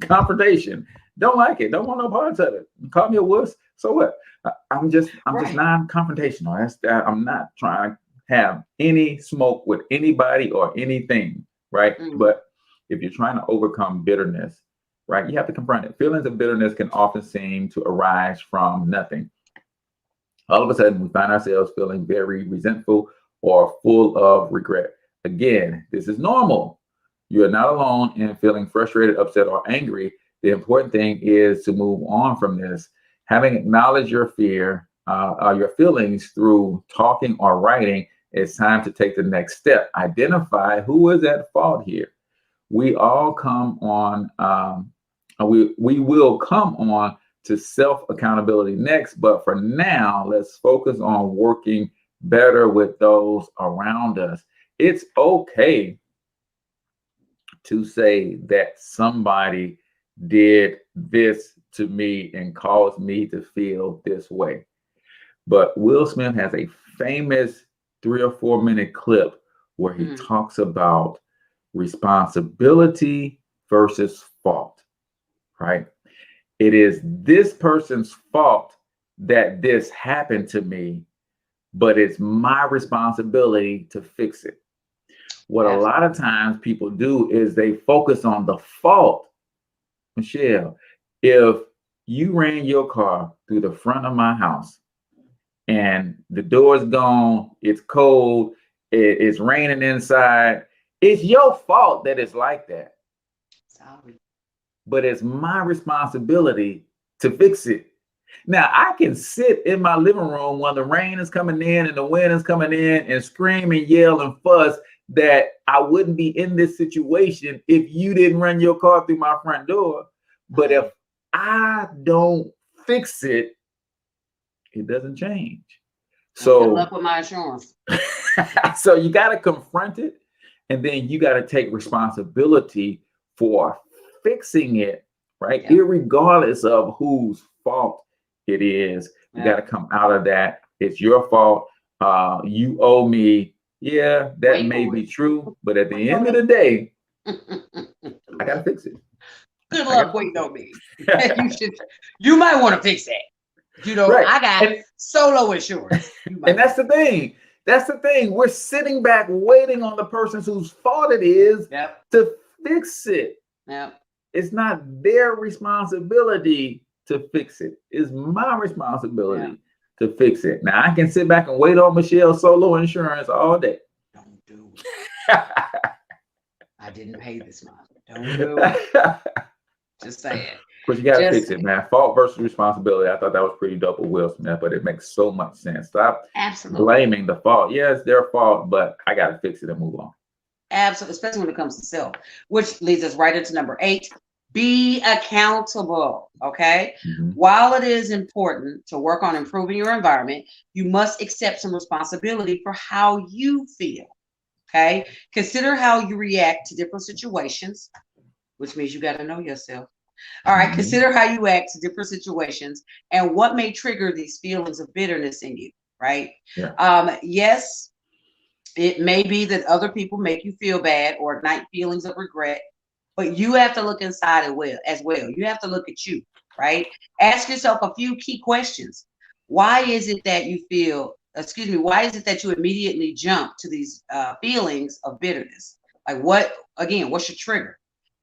Confrontation. Don't like it. Don't want no parts of it. You call me a wuss. So what? I'm just non-confrontational. That's that. I'm not trying to have any smoke with anybody or anything, right? But if you're trying to overcome bitterness, right, you have to confront it. Feelings of bitterness can often seem to arise from nothing. All of a sudden, we find ourselves feeling very resentful or full of regret. Again, this is normal. You are not alone in feeling frustrated, upset, or angry. The important thing is to move on from this. Having acknowledged your fear, your feelings through talking or writing, it's time to take the next step. Identify who is at fault here. We all come on, we will come on to self-accountability next, but for now, let's focus on working better with those around us. It's okay to say that somebody did this to me and caused me to feel this way. But Will Smith has a famous 3 or 4 minute clip where he talks about responsibility versus fault, right? It is this person's fault that this happened to me, but it's my responsibility to fix it. What a lot of times people do is they focus on the fault. Michelle, if you ran your car through the front of my house and the door's gone, it's cold, it's raining inside, it's your fault that it's like that. Sorry. But it's my responsibility to fix it. Now, I can sit in my living room while the rain is coming in and the wind is coming in and scream and yell and fuss that I wouldn't be in this situation if you didn't run your car through my front door. But if I don't fix it, it doesn't change. So, good luck with my insurance. so you got to confront it, and then you got to take responsibility for fixing it, right? Yeah. Irregardless of whose fault it is. You got to come out of that. It's your fault. You owe me. Yeah, that may be true, but at the end of the day, I got to fix it. Good luck waiting on me. You might want to fix that. You know, right. I got solo insurance. And that's the thing. That's the thing. We're sitting back waiting on the person whose fault it is to fix it. Yep. It's not their responsibility to fix it. It's my responsibility to fix it. Now, I can sit back and wait on Michelle's solo insurance all day. Don't do it. I didn't pay this month. Don't do it. Just saying. But you got to fix it, man. Fault versus responsibility. I thought that was pretty dope with Will Smith, but it makes so much sense. Stop blaming the fault. Yeah, it's their fault, but I got to fix it and move on. Absolutely, especially when it comes to self, which leads us right into number 8. Be accountable, okay? Mm-hmm. While it is important to work on improving your environment, you must accept some responsibility for how you feel, okay? Consider how you react to different situations, which means you got to know yourself. All right, consider how you act to different situations and what may trigger these feelings of bitterness in you, right? Yeah. Yes, it may be that other people make you feel bad or ignite feelings of regret, but you have to look inside as well. You have to look at you, right? Ask yourself a few key questions. Why is it that you why is it that you immediately jump to these feelings of bitterness? Like what's your trigger?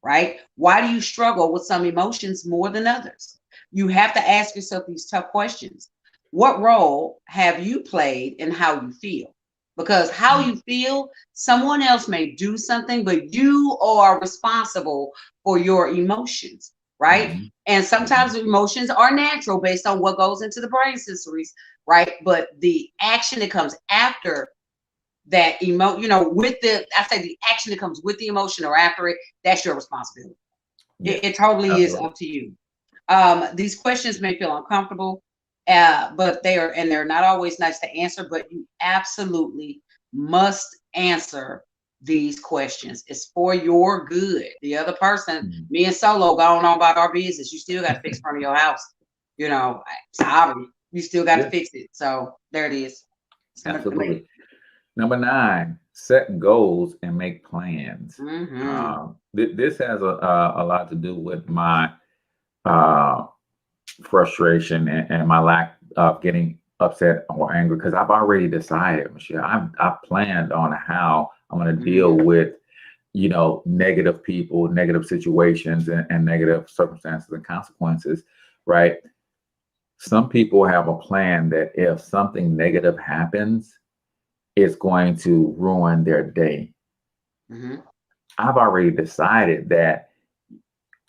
Right? Why do you struggle with some emotions more than others? You have to ask yourself these tough questions. What role have you played in how you feel? Because how you feel, someone else may do something, but you are responsible for your emotions, right? Mm-hmm. And sometimes emotions are natural based on what goes into the brain sensories, right? But the action that comes after that the action that comes with the emotion or after it, that's your responsibility. Yeah, it totally is up to you. These questions may feel uncomfortable, but they're not always nice to answer, but you absolutely must answer these questions. It's for your good. The other person, me and Solo, going on about our business. You still got to fix front of your house. You know, sorry, you still got to fix it. So there it is. Absolutely. Number 9, set goals and make plans. Mm-hmm. This has a lot to do with my frustration and my lack of getting upset or angry, because I've already decided, Michelle, I've planned on how I'm going to deal with, negative people, negative situations, and negative circumstances and consequences, right? Some people have a plan that if something negative happens, it's going to ruin their day. Mm-hmm. I've already decided that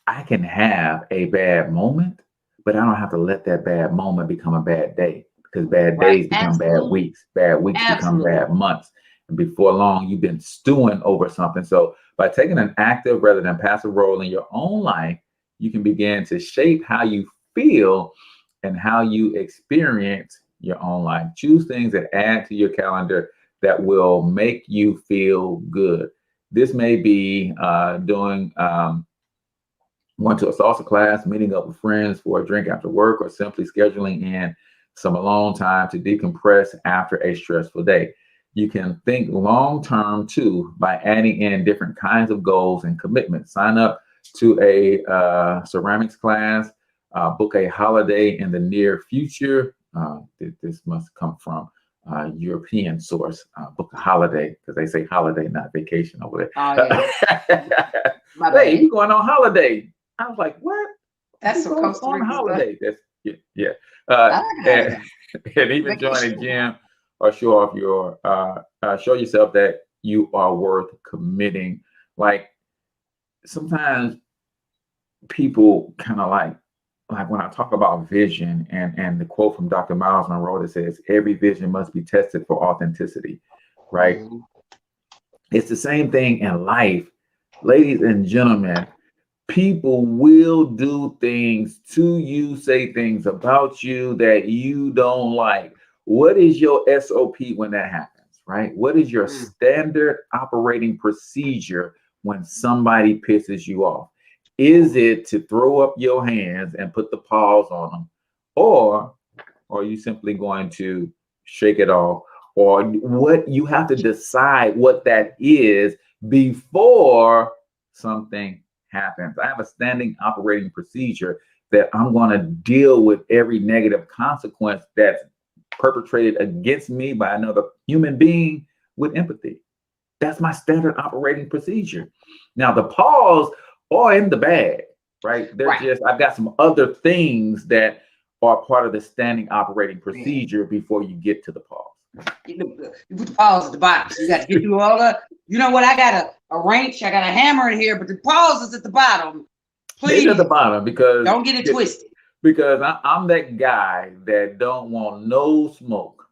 I can have a bad moment, but I don't have to let that bad moment become a bad day, because bad days become bad weeks become bad months. And before long, you've been stewing over something. So by taking an active rather than passive role in your own life, you can begin to shape how you feel and how you experience your own life. Choose things that add to your calendar that will make you feel good. This may be going to a salsa class, meeting up with friends for a drink after work, or simply scheduling in some alone time to decompress after a stressful day. You can think long-term too by adding in different kinds of goals and commitments. Sign up to a ceramics class, book a holiday in the near future. This must come from European source. Book a holiday, because they say holiday, not vacation over there. Oh, yeah. Hey, you going on holiday? I was like, what? That's going on holiday. That's and even join a gym or show yourself that you are worth committing. Like, sometimes people kind of like like when I talk about vision and the quote from Dr. Miles Monroe that says every vision must be tested for authenticity, right? Mm-hmm. It's the same thing in life. Ladies and gentlemen, people will do things to you, say things about you that you don't like. What is your SOP when that happens, right? What is your standard operating procedure when somebody pisses you off? Is it to throw up your hands and put the paws on them? Or are you simply going to shake it off? Or what you have to decide what that is before something happens. I have a standing operating procedure that I'm going to deal with every negative consequence that's perpetrated against me by another human being with empathy. That's my standard operating procedure. Now, the pause are in the bag, right? They're just, I've got some other things that are part of the standing operating procedure before you get to the pause. You put the pause at the bottom. So you got to get through all the, you know what? I got a wrench, I got a hammer in here, but the pause is at the bottom. Please. It's at the bottom because don't get it twisted. Because I'm that guy that don't want no smoke.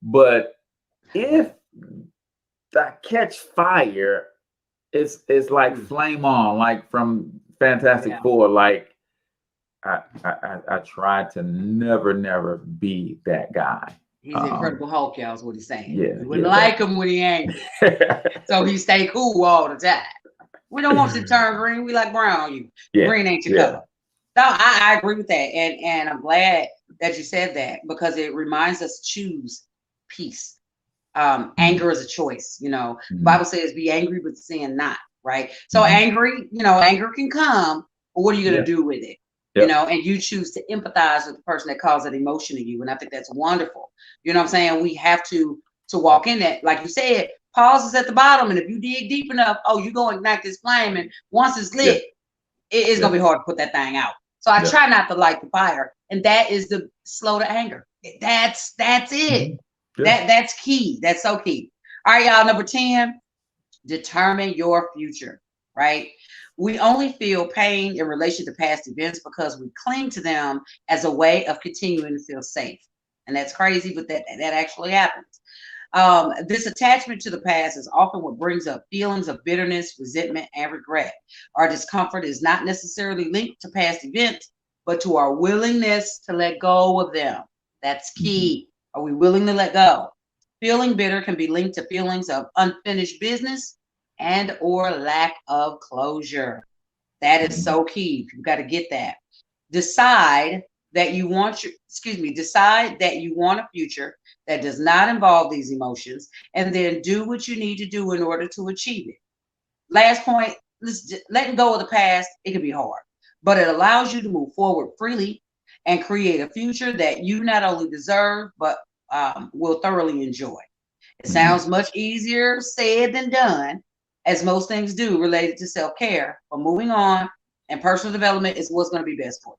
But if I catch fire, it's like flame on, like from Fantastic Four. Like I try to never be that guy. He's Incredible Hulk, y'all, is what he's saying. Yeah, you wouldn't like him when he angry. So he stay cool all the time. We don't want you to turn green. We like brown on you. Green ain't your color. No, I agree with that. And I'm glad that you said that because it reminds us to choose peace. Anger is a choice, you know. The Bible says be angry but sin not, right? So angry, you know, anger can come, but what are you going to do with it? You know, and you choose to empathize with the person that caused that emotion to you. And I think that's wonderful. You know what I'm saying? We have to walk in that. Like you said, pause is at the bottom. And if you dig deep enough, you go ignite this flame. And once it's lit, it's going to be hard to put that thing out. So I try not to light the fire. And that is the slow to anger. That's it. That's key. That's so key. All right, y'all. Number 10, determine your future, right? We only feel pain in relation to past events because we cling to them as a way of continuing to feel safe. And that's crazy, but that actually happens. This attachment to the past is often what brings up feelings of bitterness, resentment, and regret. Our discomfort is not necessarily linked to past events, but to our willingness to let go of them. That's key. Are we willing to let go? Feeling bitter can be linked to feelings of unfinished business and or lack of closure. That is so key. You've got to get that. Decide that you want a future that does not involve these emotions, and then do what you need to do in order to achieve it. Last point, letting go of the past, it can be hard, but it allows you to move forward freely and create a future that you not only deserve, but will thoroughly enjoy. It sounds much easier said than done, as most things do related to self-care, but moving on and personal development is what's going to be best for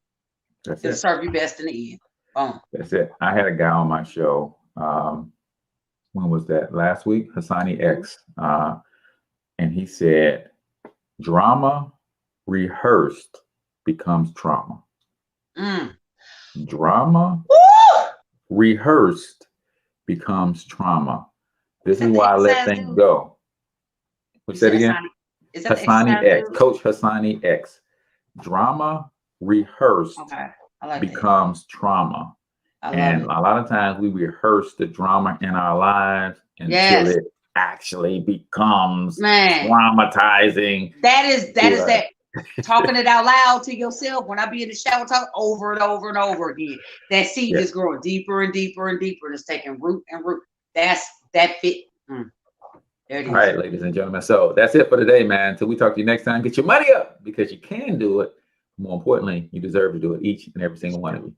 you. It'll serve you best in the end. Boom. That's it. I had a guy on my show. When was that? Last week? Hassani X. And he said, drama rehearsed becomes trauma. Drama rehearsed becomes trauma. This is why I let things go. What's that again? Hassani X, Coach Hassani X. Drama rehearsed becomes trauma. And a lot of times we rehearse the drama in our lives until it actually becomes traumatizing. That is that talking it out loud to yourself. When I be in the shower, talk over and over and over again. That seed is growing deeper and deeper and deeper, and it's taking root and root. That's that fit. There it is. All right, ladies and gentlemen. So that's it for today, man. Until we talk to you next time, get your money up because you can do it. More importantly, you deserve to do it, each and every single one of you.